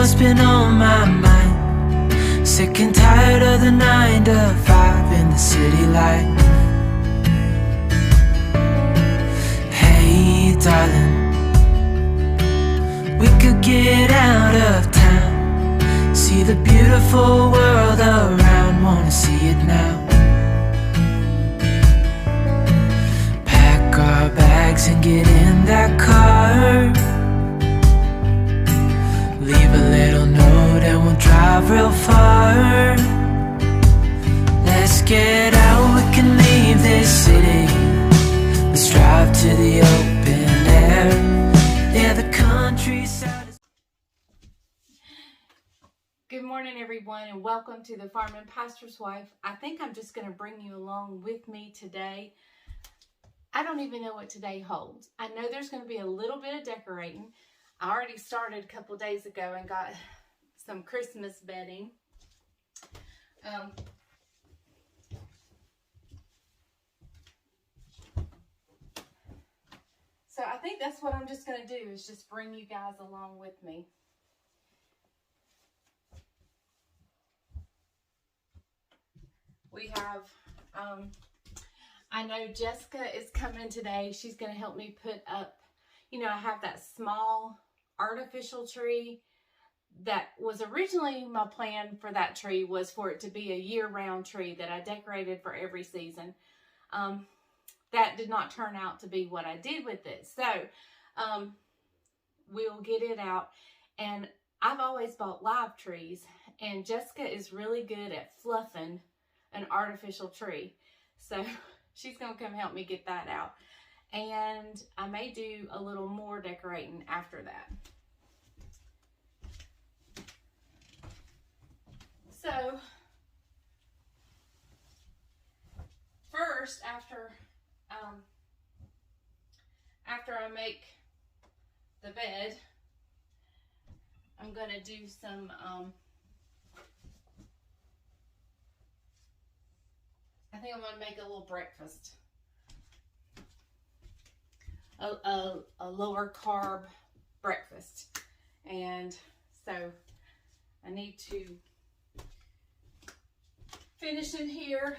what's been on my mind. Sick and tired of the 9 to 5 in the city light. Hey darling, we could get out of town, see the beautiful world around, wanna see it now. Pack our bags and get in that car, leave a little note and we'll drive real far. Let's get out, we can leave this city. Let's drive to the open air. Yeah, the countryside is... Good morning, everyone, and welcome to the Farm and Pastor's Wife. I think I'm just going to bring you along with me today. I don't even know what today holds. I know there's going to be a little bit of decorating. I already started a couple days ago and got some Christmas bedding. So I think that's what I'm just going to do, is just bring you guys along with me. We have, I know Jessica is coming today. She's going to help me put up, you know, I have that small artificial tree that was originally my plan for that tree was for it to be a year-round tree that I decorated for every season. That did not turn out to be what I did with it. So we'll get it out. And I've always bought live trees, and Jessica is really good at fluffing an artificial tree. So she's going to come help me get that out. And I may do a little more decorating after that. So first, after I make the bed, I'm going to do some I think I'm going to make a little breakfast. A lower carb breakfast. And so I need to finish in here.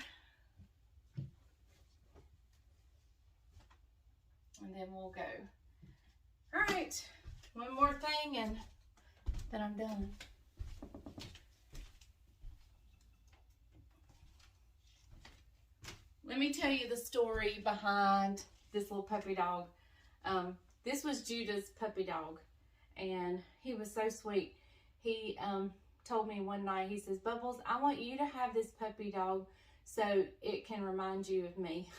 And then we'll go. All right, one more thing and then I'm done. Let me tell you the story behind this little puppy dog. This was Judah's puppy dog, and he was so sweet. He told me one night, he says, "Bubbles, I want you to have this puppy dog so it can remind you of me."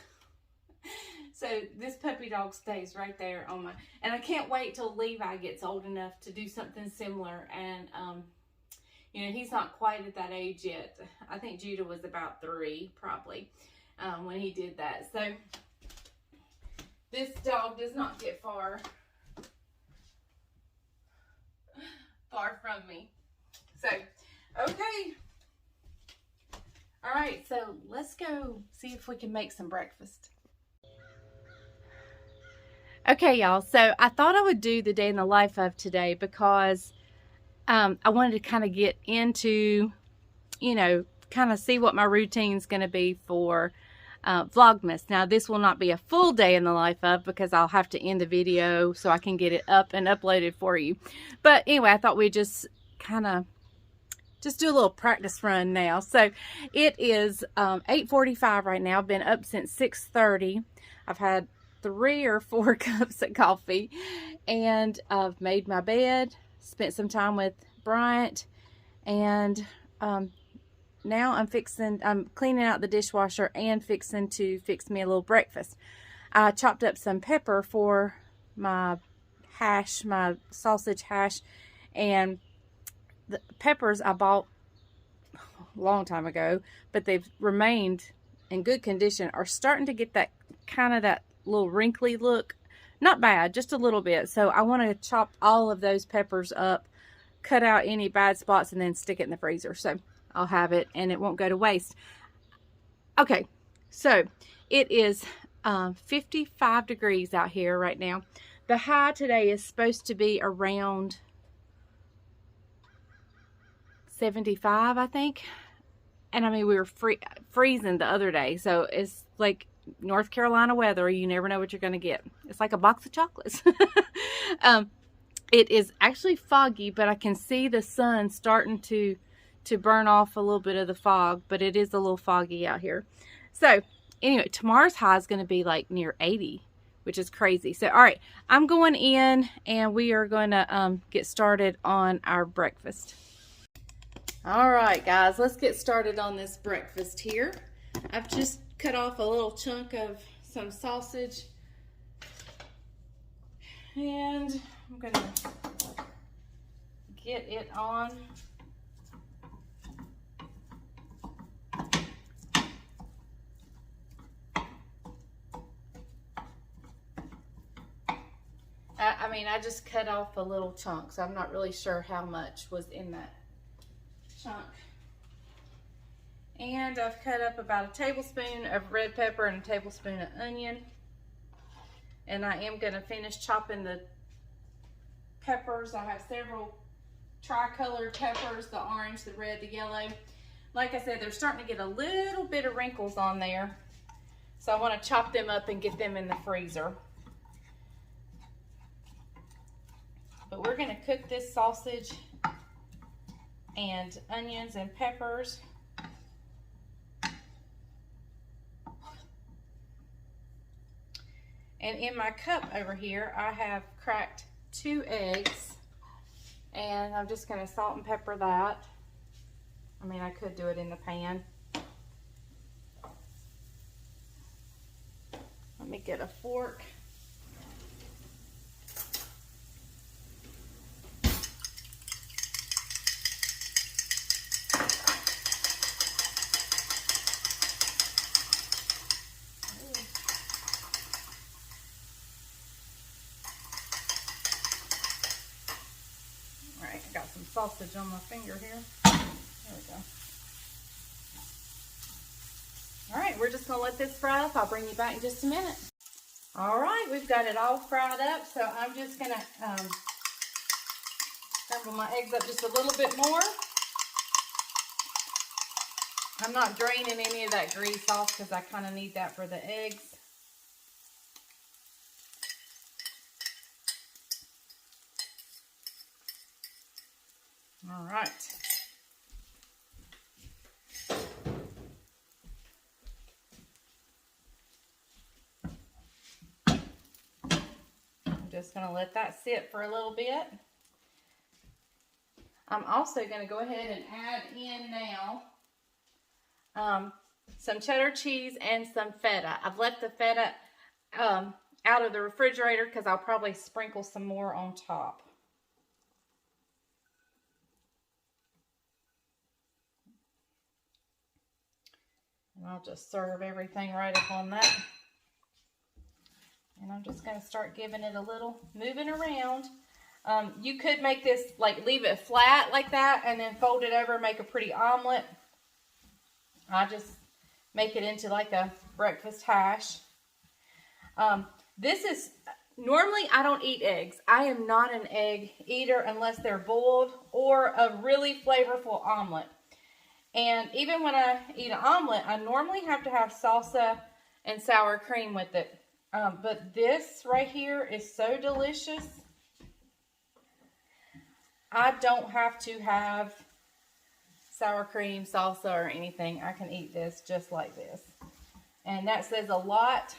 So this puppy dog stays right there on my, and I can't wait till Levi gets old enough to do something similar. And you know, he's not quite at that age yet. I think Judah was about 3 probably when he did that. So this dog does not get far from me. So okay, all right, so let's go see if we can make some breakfast. Okay, y'all, so I thought I would do the day in the life of today because I wanted to kind of get into, you know, kind of see what my routine's going to be for Vlogmas. Now, this will not be a full day in the life of because I'll have to end the video so I can get it up and uploaded for you. But anyway, I thought we'd just kind of just do a little practice run now. So it is 8:45 right now. I've been up since 6:30. I've had 3 or 4 cups of coffee, and I've made my bed, spent some time with Bryant, and now I'm cleaning out the dishwasher and fixing to fix me a little breakfast. I chopped up some pepper for my hash, my sausage hash, and the peppers I bought a long time ago, but they've remained in good condition, are starting to get that kind of that little wrinkly look. Not bad, just a little bit. So I want to chop all of those peppers up, cut out any bad spots, and then stick it in the freezer. So I'll have it and it won't go to waste. Okay, so it is 55 degrees out here right now. The high today is supposed to be around 75, I think. And I mean, we were freezing the other day. So it's like North Carolina weather. You never know what you're going to get. It's like a box of chocolates. It is actually foggy, but I can see the sun starting to burn off a little bit of the fog, but it is a little foggy out here. So anyway, tomorrow's high is going to be like near 80, which is crazy. So, all right, I'm going in and we are going to get started on our breakfast. All right, guys, let's get started on this breakfast here. I've just cut off a little chunk of some sausage, and I'm going to get it on. I mean, I just cut off a little chunk, so I'm not really sure how much was in that chunk. And I've cut up about a tablespoon of red pepper and a tablespoon of onion. And I am going to finish chopping the peppers. I have several tricolored peppers, the orange, the red, the yellow. Like I said, they're starting to get a little bit of wrinkles on there. So I want to chop them up and get them in the freezer. But we're going to cook this sausage and onions and peppers. And in my cup over here, I have cracked 2 eggs. And I'm just going to salt and pepper that. I mean, I could do it in the pan. Let me get a fork. Got some sausage on my finger here. There we go. All right, we're just gonna let this fry up. I'll bring you back in just a minute. All right, we've got it all fried up, so I'm just gonna scramble my eggs up just a little bit more. I'm not draining any of that grease off because I kind of need that for the eggs. All right. I'm just going to let that sit for a little bit. I'm also going to go ahead and add in now some cheddar cheese and some feta. I've left the feta out of the refrigerator because I'll probably sprinkle some more on top. And I'll just serve everything right up on that. And I'm just going to start giving it a little moving around. You could make this, like, leave it flat like that and then fold it over and make a pretty omelet. I just make it into like a breakfast hash. This is, normally I don't eat eggs. I am not an egg eater unless they're boiled or a really flavorful omelet. And even when I eat an omelet, I normally have to have salsa and sour cream with it. But this right here is so delicious. I don't have to have sour cream, salsa, or anything. I can eat this just like this. And that says a lot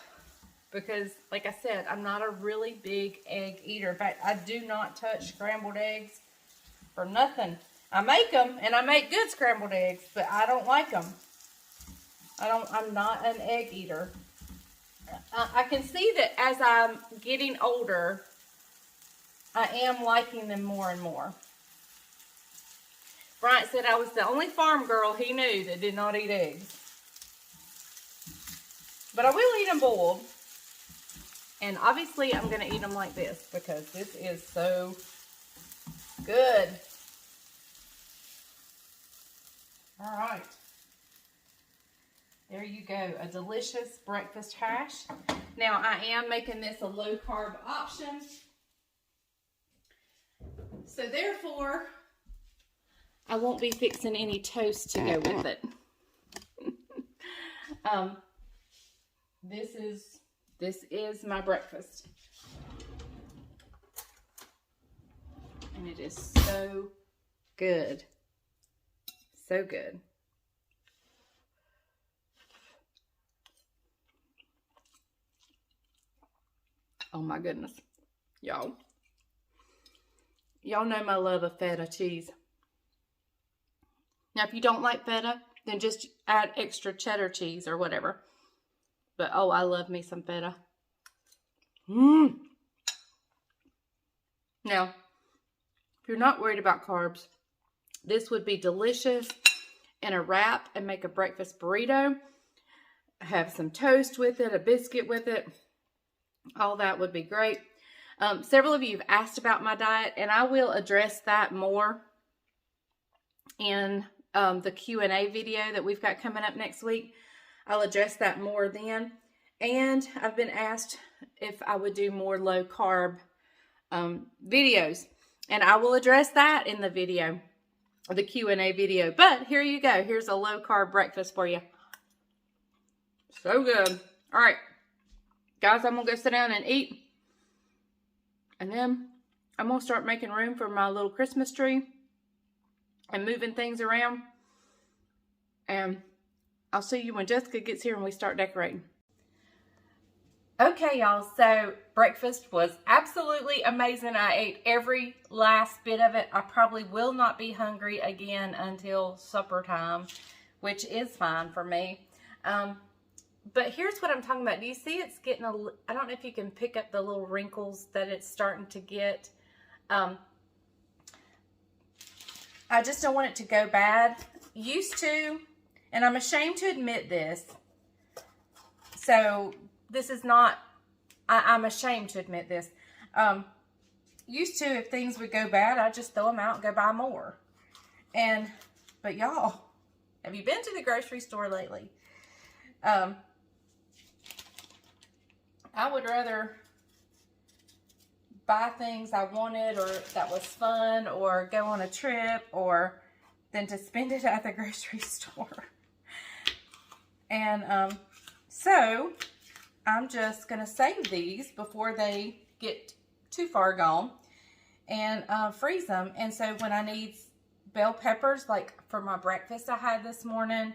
because, like I said, I'm not a really big egg eater. In fact, I do not touch scrambled eggs for nothing. I make them, and I make good scrambled eggs, but I don't like them. I'm not an egg eater. I can see that as I'm getting older, I am liking them more and more. Bryant said I was the only farm girl he knew that did not eat eggs. But I will eat them boiled. And obviously, I'm going to eat them like this because this is so good. All right, there you go, a delicious breakfast hash. Now I am making this a low carb option. So therefore, I won't be fixing any toast to go with it. This is my breakfast. And it is so good. So good. Oh my goodness. Y'all know my love of feta cheese. Now, if you don't like feta, then just add extra cheddar cheese or whatever. But, oh, I love me some feta. Now, if you're not worried about carbs, this would be delicious in a wrap and make a breakfast burrito. Have some toast with it, a biscuit with it. All that would be great. Several of you have asked about my diet, and I will address that more in the Q&A video that we've got coming up next week. I'll address that more then. And I've been asked if I would do more low carb videos, and I will address that in the video, the Q&A video. But here you go. Here's a low carb breakfast for you. So good. All right, guys, I'm gonna go sit down and eat, and then I'm gonna start making room for my little Christmas tree and moving things around. And I'll see you when Jessica gets here and we start decorating. Okay, y'all, so breakfast was absolutely amazing. I ate every last bit of it. I probably will not be hungry again until supper time, which is fine for me. But here's what I'm talking about. Do you see it's getting I don't know if you can pick up the little wrinkles that it's starting to get. I just don't want it to go bad. Used to, and I'm ashamed to admit this, so this is not, I'm ashamed to admit this. Used to, if things would go bad, I'd just throw them out and go buy more. But y'all, have you been to the grocery store lately? I would rather buy things I wanted or that was fun or go on a trip or than to spend it at the grocery store. And so I'm just going to save these before they get too far gone and freeze them. And so when I need bell peppers, like for my breakfast I had this morning,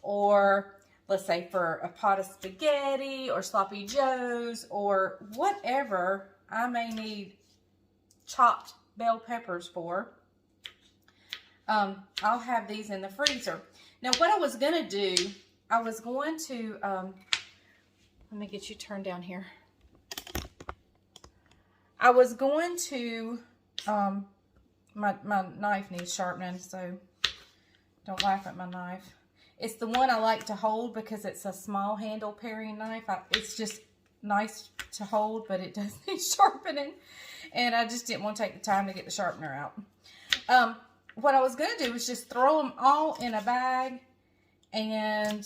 or let's say for a pot of spaghetti or sloppy joes or whatever I may need chopped bell peppers for, I'll have these in the freezer. Now what I was going to do, I was going to, let me get you turned down here. I was going to, my knife needs sharpening, so don't laugh at my knife. It's the one I like to hold because it's a small handle paring knife. It's just nice to hold, but it does need sharpening. And I just didn't want to take the time to get the sharpener out. What I was going to do was just throw them all in a bag and,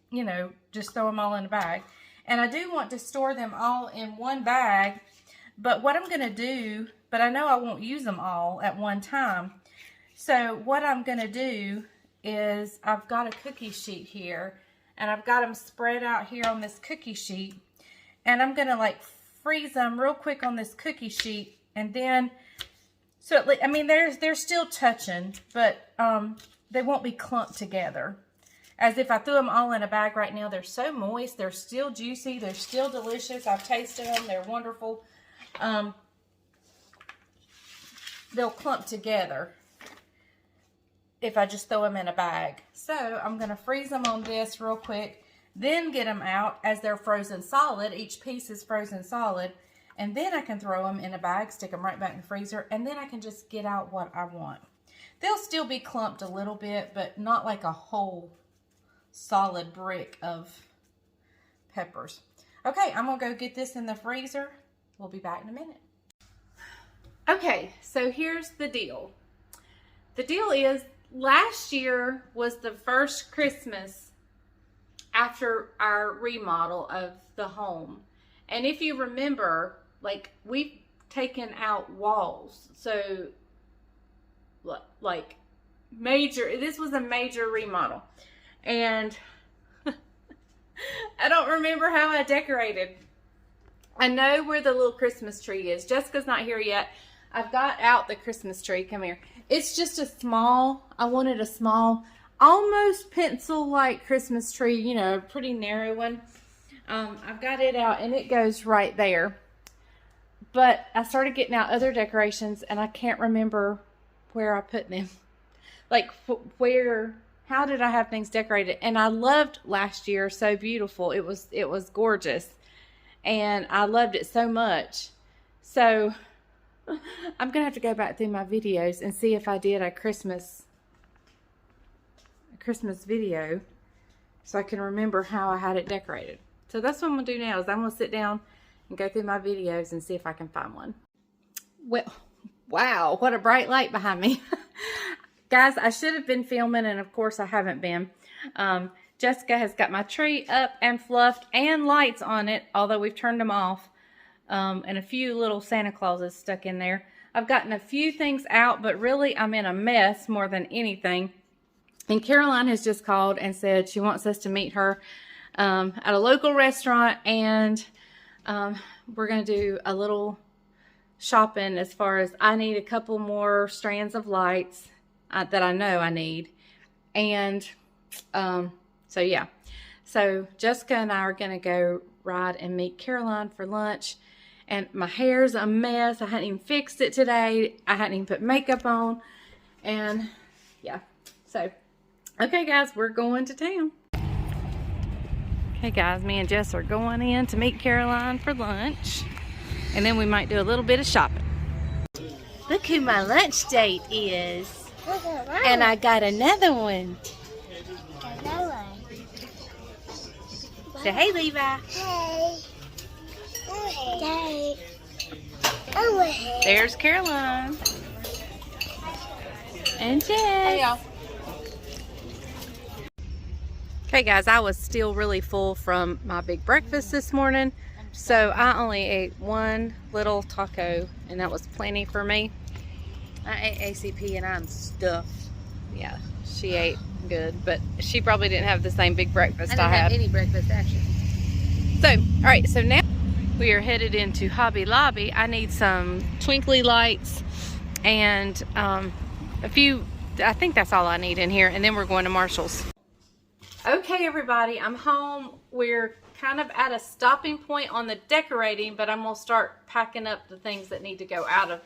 you know, just throw them all in a bag. And I do want to store them all in one bag, but what I'm going to do, but I know I won't use them all at one time. So what I'm going to do is I've got a cookie sheet here, and I've got them spread out here on this cookie sheet, and I'm going to like freeze them real quick on this cookie sheet, and then, so I mean, they're still touching, but they won't be clumped together. As if I threw them all in a bag right now. They're so moist. They're still juicy. They're still delicious. I've tasted them. They're wonderful. They'll clump together if I just throw them in a bag. So I'm going to freeze them on this real quick, then get them out as they're frozen solid. Each piece is frozen solid. And then I can throw them in a bag, stick them right back in the freezer, and then I can just get out what I want. They'll still be clumped a little bit, but not like a whole solid brick of peppers. Okay, I'm going to go get this in the freezer. We'll be back in a minute. Okay, so here's the deal. The deal is, last year was the first Christmas after our remodel of the home. And if you remember, like, we taken out walls. So like major, this was a major remodel. And I don't remember how I decorated. I know where the little Christmas tree is. Jessica's not here yet. I've got out the Christmas tree. Come here. It's just a small, I wanted a small, almost pencil-like Christmas tree, you know, pretty narrow one. I've got it out and it goes right there. But I started getting out other decorations and I can't remember where I put them. Like where, how did I have things decorated? And I loved last year, so beautiful. It was gorgeous. And I loved it so much. So I'm going to have to go back through my videos and see if I did a Christmas video so I can remember how I had it decorated. So that's what I'm going to do now, is I'm going to sit down and go through my videos and see if I can find one. Well, wow, what a bright light behind me. Guys, I should have been filming, and of course I haven't been. Jessica has got my tree up and fluffed and lights on it, although we've turned them off. And a few little Santa Clauses stuck in there. I've gotten a few things out, but really I'm in a mess more than anything. And Caroline has just called and said she wants us to meet her at a local restaurant, and we're going to do a little shopping as far as I need a couple more strands of lights that I know I need. And so yeah, so Jessica and I are going to go ride and meet Caroline for lunch. And my hair's a mess. I hadn't even fixed it today. I hadn't even put makeup on. And yeah, so okay guys, we're going to town. Okay guys, me and Jess are going in to meet Caroline for lunch. And then we might do a little bit of shopping. Look who my lunch date is. And I got another one. Say hey, Levi. Hey. Hey. There's Caroline. And Jess. Hey, y'all. Okay guys, I was still really full from my big breakfast this morning. So I only ate one little taco, and that was plenty for me. I ate ACP and I'm stuffed. Yeah, she ate good, but she probably didn't have the same big breakfast I had. I didn't have any breakfast, actually. So, all right, so now we are headed into Hobby Lobby. I need some twinkly lights and a few, I think that's all I need in here, and then we're going to Marshall's. Okay, everybody, I'm home. We're kind of at a stopping point on the decorating, but I'm gonna start packing up the things that need to go out of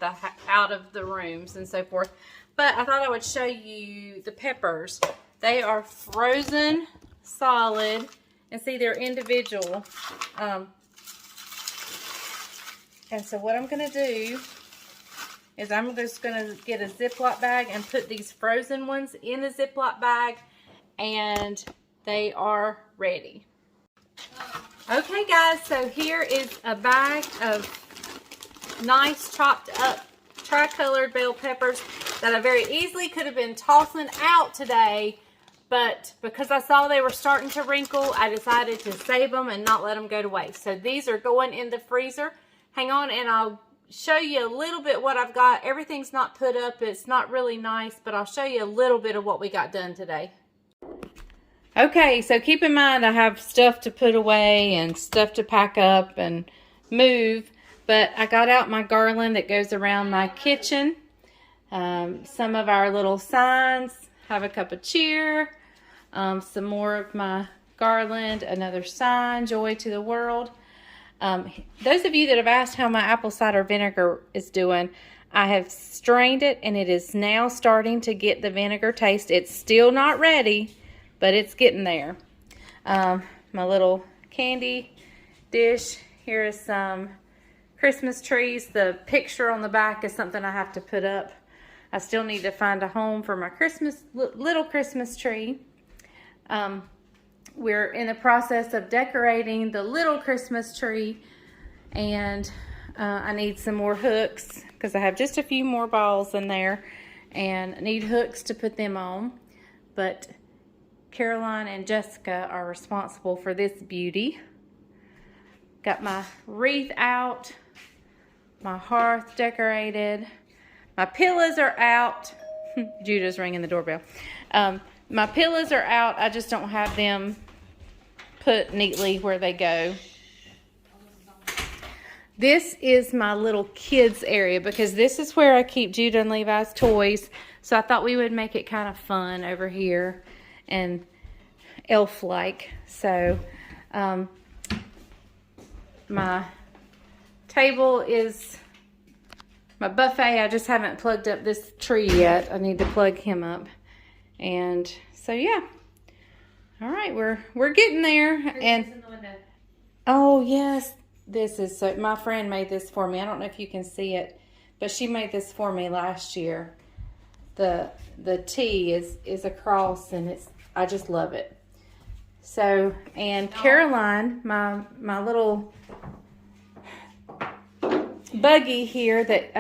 the rooms and so forth. But I thought I would show you the peppers. They are frozen solid, and see, they're individual. And so what I'm gonna do is I'm just gonna get a Ziploc bag and put these frozen ones in a Ziploc bag, and they are ready. Okay guys, so here is a bag of nice chopped up tri-colored bell peppers that I very easily could have been tossing out today, but because I saw they were starting to wrinkle, I decided to save them and not let them go to waste. So these are going in the freezer. Hang on and I'll show you a little bit what I've got. Everything's not put up, it's not really nice, but I'll show you a little bit of what we got done today. Okay, so keep in mind I have stuff to put away and stuff to pack up and move, but I got out my garland that goes around my kitchen. Some of our little signs, have a cup of cheer, some more of my garland, another sign, joy to the world. Those of you that have asked how my apple cider vinegar is doing, I have strained it and it is now starting to get the vinegar taste. It's still not ready, but it's getting there. My little candy dish. Here is some Christmas trees. The picture on the back is something I have to put up. I still need to find a home for my little Christmas tree. We're in the process of decorating the little Christmas tree, and I need some more hooks because I have just a few more balls in there and I need hooks to put them on. But Caroline and Jessica are responsible for this beauty. Got my wreath out. my hearth decorated. My pillows are out. Judah's ringing the doorbell. My pillows are out. I just don't have them put neatly where they go. This is my little kids area because this is where I keep Judah and Levi's toys. So I thought we would make it kind of fun over here and elf-like. So my table is my buffet. I just haven't plugged up this tree yet. I need to plug him up. And so yeah. All right, we're getting there. And oh yes, this is so. My friend made this for me. I don't know if you can see it, but she made this for me last year. The T is a cross, and I just love it. So, and Caroline, my little buggy here that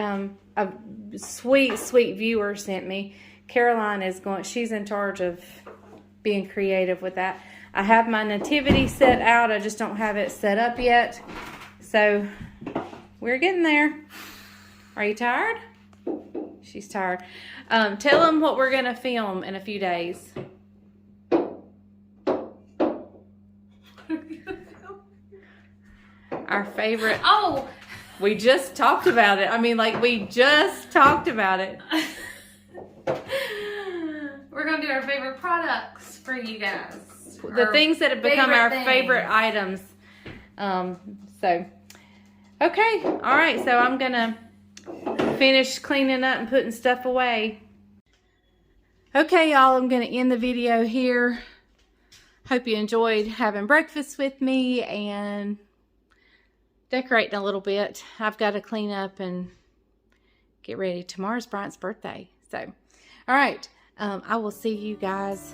a sweet viewer sent me. Caroline is going. She's in charge of being creative with that. I have my nativity set out. I just don't have it set up yet. So we're getting there. Are you tired? She's tired. Tell them what we're gonna film in a few days. Our favorite. Oh, we just talked about it. I mean, like, we just talked about it. we're gonna do our favorite products for you guys. The things that have become our things. favorite items. So, okay. All right. So I'm gonna finish cleaning up and putting stuff away. Okay, y'all. I'm gonna end the video here. Hope you enjoyed having breakfast with me and decorating a little bit. I've got to clean up and get ready. Tomorrow's Bryant's birthday. So, all right. I will see you guys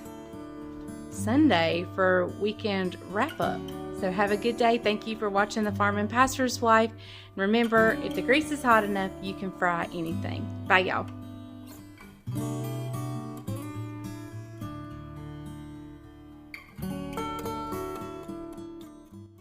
Sunday for weekend wrap up. So have a good day. Thank you for watching The Farm and Pastor's Wife. And remember, if the grease is hot enough, you can fry anything. Bye, y'all.